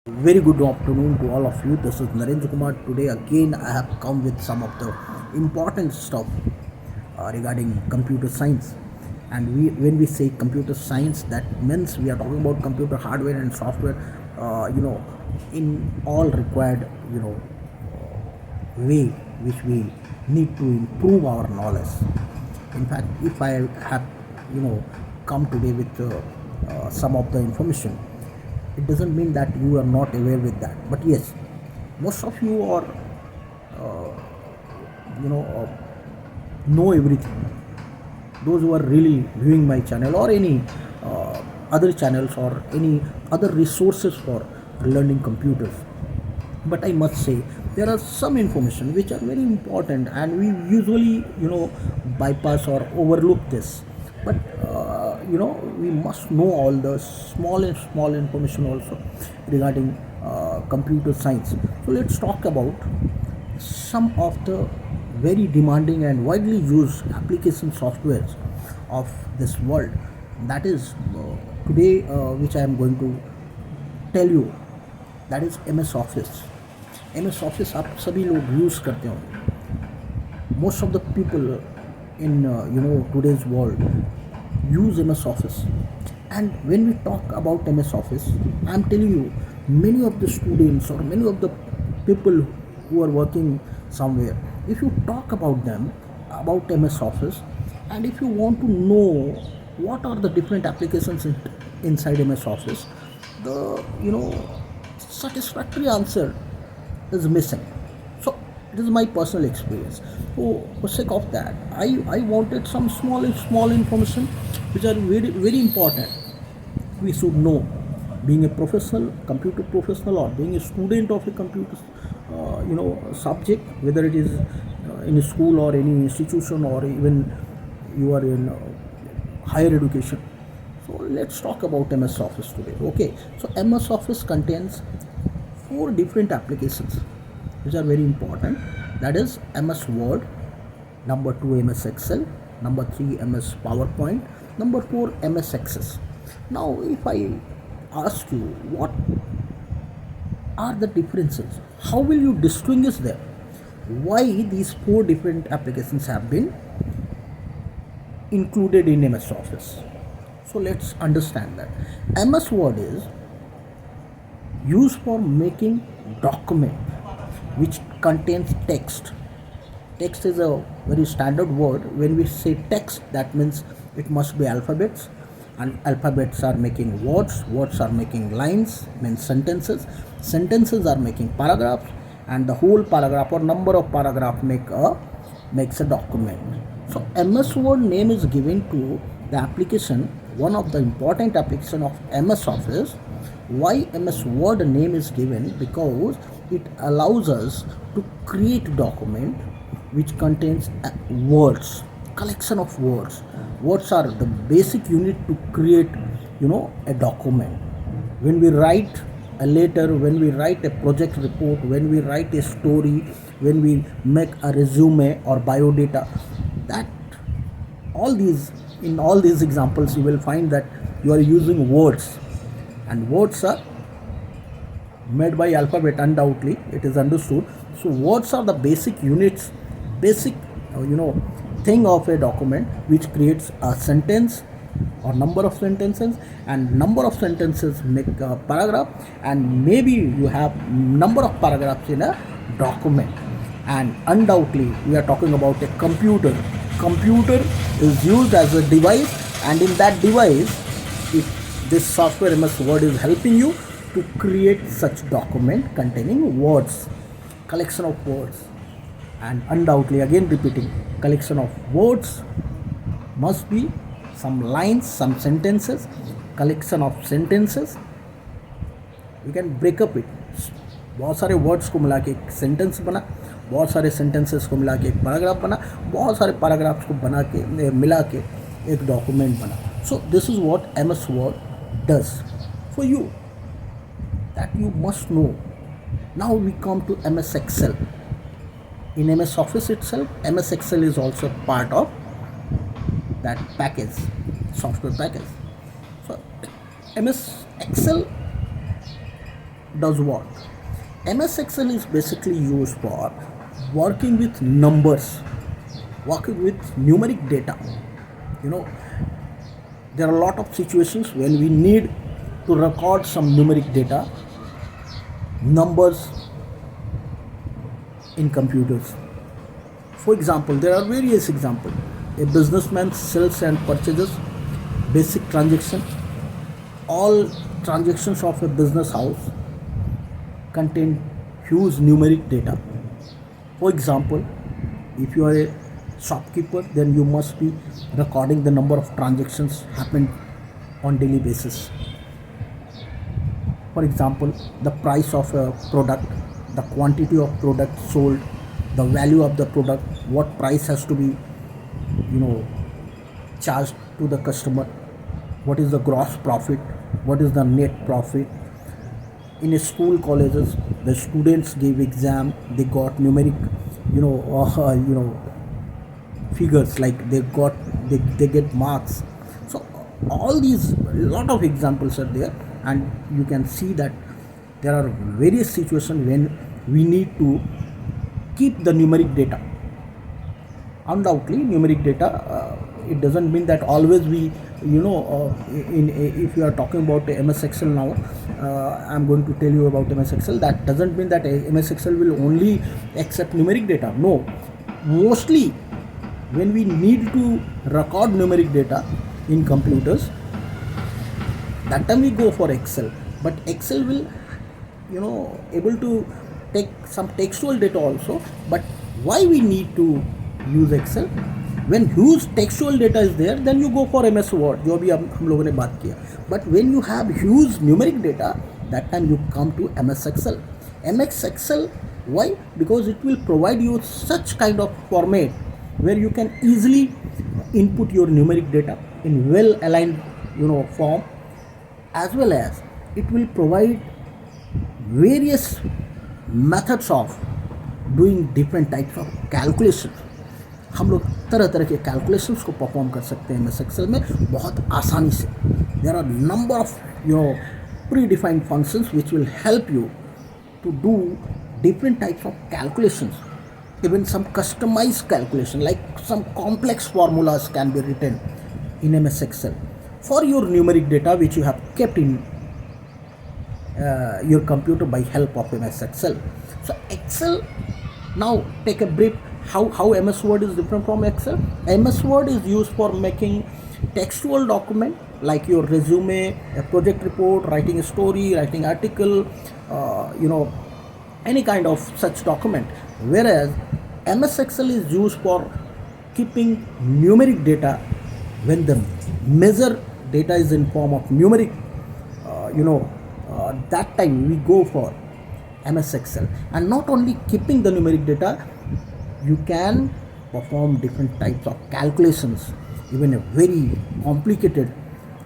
Very good afternoon to all of you. This is Narendra Kumar. Today again I have come with some of the important stuff regarding computer science. And when we say computer science, that means we are talking about computer hardware and software. In all required way which we need to improve our knowledge. In fact, if I have you know come today with some of the information, it doesn't mean that you are not aware with that. But yes, most of you are uh, you know uh, know everything. Those who are really viewing my channel or any other channels or any other resources for learning computers. But I must say there are some information which are very important, and we usually bypass or overlook this. But we must know all the small and small information also regarding computer science. So let's talk about some of the very demanding and widely used application softwares of this world. That is today which I am going to tell you, that is MS Office. MS Office आप सभी लोग use करते होंगे. Most of the people in today's world use MS Office. And when we talk about MS Office, I'm telling you, many of the students or many of the people who are working somewhere, if you talk about them about MS Office, and if you want to know what are the different applications inside MS Office, the satisfactory answer is missing. So this is my personal experience. So for sake of that, I wanted some small information which are very very important. We should know, being a professional computer professional or being a student of a computer subject, whether it is in a school or any institution, or even you are in higher education. So let's talk about MS Office today. Okay, so MS Office contains four different applications which are very important. That is MS Word, number 2 MS Excel, number 3 MS PowerPoint, number 4 MS Access. Now if I ask you what are the differences, how will you distinguish them? Why these four different applications have been included in MS Office? So let's understand that MS Word is used for making document which contains text. Text is a very standard word. When we say text, that means it must be alphabets, and alphabets are making words, words are making lines, means sentences, sentences are making paragraphs, and the whole paragraph or number of paragraph makes a document. So MS Word name is given to the application, one of the important application of MS Office. Why MS Word name is given? Because it allows us to create document which contains words, collection of words. Words are the basic unit to create a document. When we write a letter, when we write a project report, when we write a story, when we make a resume or biodata, that in all these examples you will find that you are using words, and words are made by alphabet. Undoubtedly it is understood. So words are the basic units, basic thing of a document which creates a sentence or number of sentences, and number of sentences make a paragraph, and maybe you have number of paragraphs in a document. And undoubtedly we are talking about a computer. Computer is used as a device, and in that device, this software MS Word is helping you to create such document containing words, collection of words. And undoubtedly, again repeating, collection of words must be some lines, some sentences, collection of sentences. We can break up it. बहुत सारे words को मिला के एक sentence बना, बहुत सारे sentences को मिला के एक पैराग्राफ बना, बहुत सारे पैराग्राफ्स को बना के मिला के एक डॉक्यूमेंट बना. So this is what MS Word does for you, that you must know. Now we come to MS Excel. In MS Office itself, MS Excel is also part of that package, software package. So MS Excel does what? MS Excel is basically used for working with numbers, working with numeric data. You know, there are a lot of situations when we need to record some numeric data, numbers in computers. For example, there are various examples. A businessman sells and purchases basic transaction. All transactions of a business house contain huge numeric data. For example, if you are a shopkeeper, then you must be recording the number of transactions happened on daily basis. For example, the price of a product, the quantity of product sold, the value of the product, what price has to be, you know, charged to the customer, what is the gross profit, what is the net profit. In a school colleges, the students gave exam, they got numeric, figures, like they get marks. So all these, lot of examples are there, and you can see that there are various situations when we need to keep the numeric data. Undoubtedly numeric data, it doesn't mean that always we, if you are talking about MS Excel now, I'm going to tell you about MS Excel. That doesn't mean that MS Excel will only accept numeric data. No, mostly when we need to record numeric data in computers, that time we go for Excel. But Excel will, able to take some textual data also. But why we need to use Excel? When huge textual data is there, then you go for MS Word, जो अभी हम लोगों ने बात किया. But when you have huge numeric data, that time you come to MS Excel. MS Excel, why? Because it will provide you such kind of format where you can easily input your numeric data in well aligned, form, as well as it will provide various methods of doing different types of calculations. हम लोग तरह तरह के calculations को perform कर सकते हैं MS Excel में बहुत आसानी से. There are number of predefined functions which will help you to do different types of calculations, even some customized calculation, like some complex formulas can be written in MS Excel for your numeric data which you have kept in your computer by help of MS Excel. So Excel, now take a brief how MS Word is different from Excel. MS Word is used for making textual document like your resume, a project report, writing a story, writing article, any kind of such document. Whereas MS Excel is used for keeping numeric data. When the measure data is in form of numeric, that time we go for MS Excel. And not only keeping the numeric data, you can perform different types of calculations. Even a very complicated,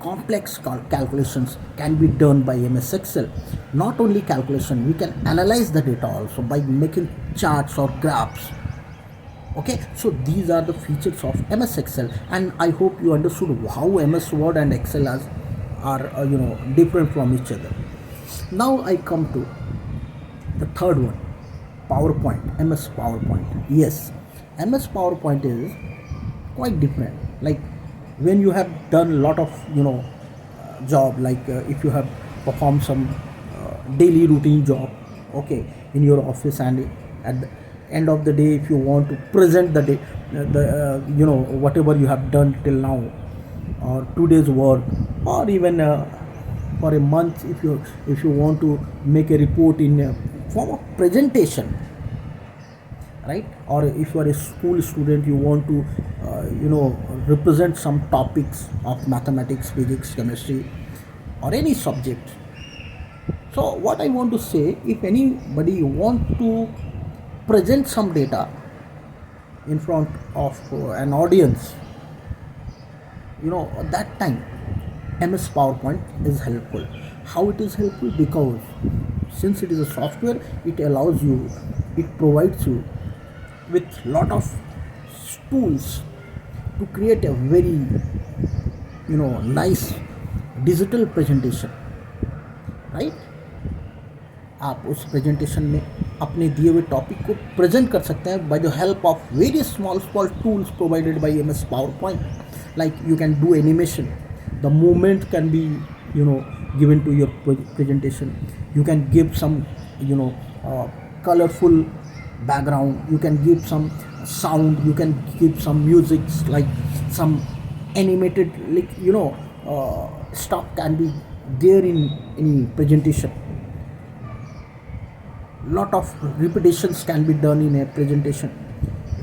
complex calculations can be done by MS Excel. Not only calculation, we can analyze the data also by making charts or graphs. Okay, so these are the features of MS Excel, and I hope you understood how MS Word and Excel are different from each other. Now I come to the third one, PowerPoint, MS PowerPoint. Yes, MS PowerPoint is quite different. Like when you have done a lot of job, like if you have performed some daily routine job, okay, in your office, and at the end of the day, if you want to present the day, whatever you have done till now, or 2 days work, or even for a month, if you want to make a report in a form of presentation, right? Or if you are a school student, you want to represent some topics of mathematics, physics, chemistry, or any subject. So what I want to say, if anybody want to present some data in front of an audience, that time MS PowerPoint is helpful. How it is helpful? Because since it is a software, it allows you, it provides you with lot of tools to create a very nice digital presentation, right? आप उस presentation में अपने दिए हुए topic को present कर सकते हैं by the help of various small small tools provided by MS PowerPoint. Like you can do animation, the movement can be, given to your presentation. You can give some, colorful background, you can give some sound, you can give some music, like some animated, like, stuff can be there in presentation. Lot of repetitions can be done in a presentation,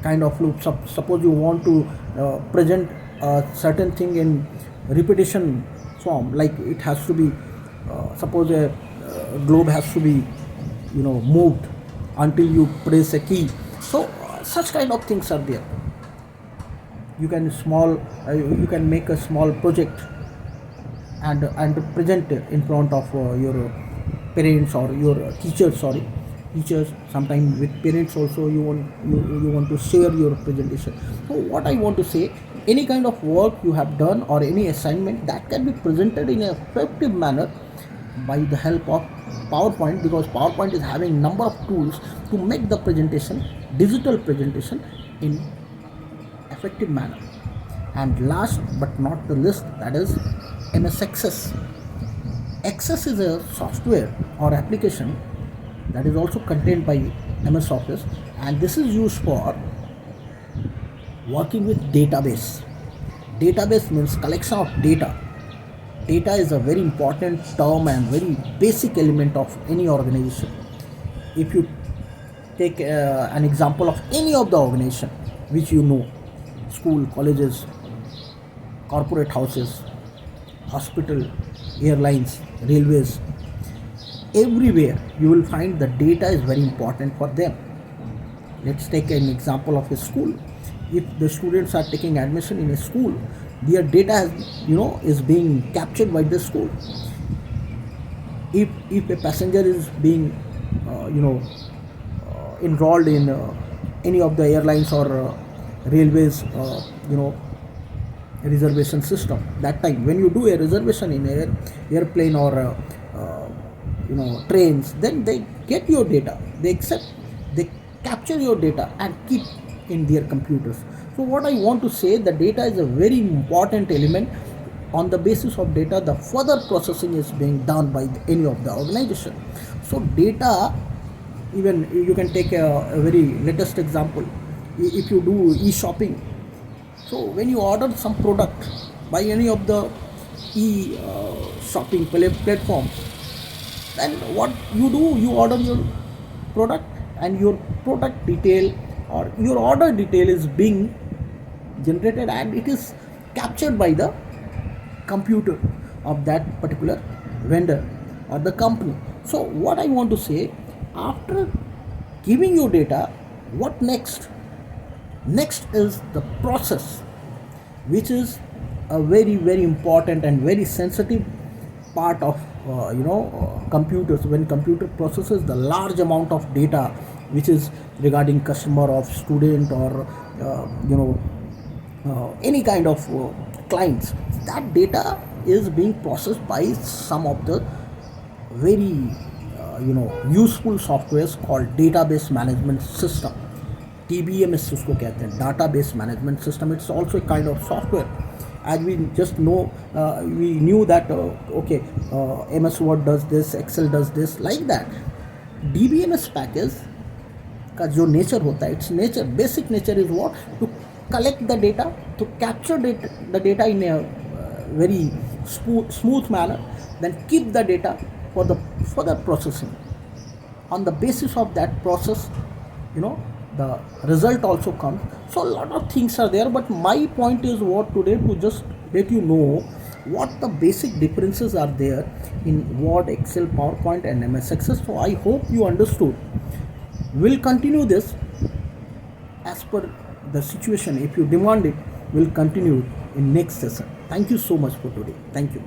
kind of loop. Suppose you want to present a certain thing in repetition form, like it has to be, suppose a globe has to be, moved until you press a key. So such kind of things are there. You can make a small project and present in front of your parents or your teachers. Sorry, teachers. Sometimes with parents also you want to share your presentation. So what I want to say, any kind of work you have done or any assignment that can be presented in an effective manner by the help of PowerPoint, because PowerPoint is having number of tools to make the presentation, digital presentation, in effective manner. And last but not the least, that is MS Access. Access is a software or application that is also contained by MS Office, and this is used for working with database. Database means collection of data. Data is a very important term and very basic element of any organization. If you take an example of any of the organization which school, colleges, corporate houses, hospital, airlines, railways, everywhere you will find the data is very important for them. Let's take an example of a school. If the students are taking admission in a school, their data is being captured by the school. If a passenger is being enrolled in any of the airlines or railways reservation system, that time when you do a reservation in airplane or trains, then they get your data, they capture your data and keep in their computers. So what I want to say, the data is a very important element. On the basis of data, the further processing is being done by any of the organization. So data, even you can take a very latest example. If you do e-shopping, so when you order some product by any of the e-shopping platform, then what you do, you order your product and your product detail or your order detail is being generated and it is captured by the computer of that particular vendor or the company. So what I want to say, after giving your data, what next? Next is the process, which is a very very important and very sensitive part of computers. When computer processes the large amount of data which is regarding customer of student or any kind of clients, that data is being processed by some of the very useful softwares called database management system. TBMS उसको कहते हैं, database management system. It's also a kind of software. As we just know, we knew that MS Word does this, Excel does this, like that. DBMS package का जो nature होता है, its nature, basic nature is what? To collect the data, to capture the data in a very smooth manner, then keep the data for the further processing. On the basis of that process, the result also comes. So a lot of things are there, but my point is what today, to just let you know what the basic differences are there in Word, Excel, PowerPoint and MS Access. So I hope you understood. We'll continue this as per the situation. If you demand it, we'll continue in next session. Thank you so much for today. Thank you.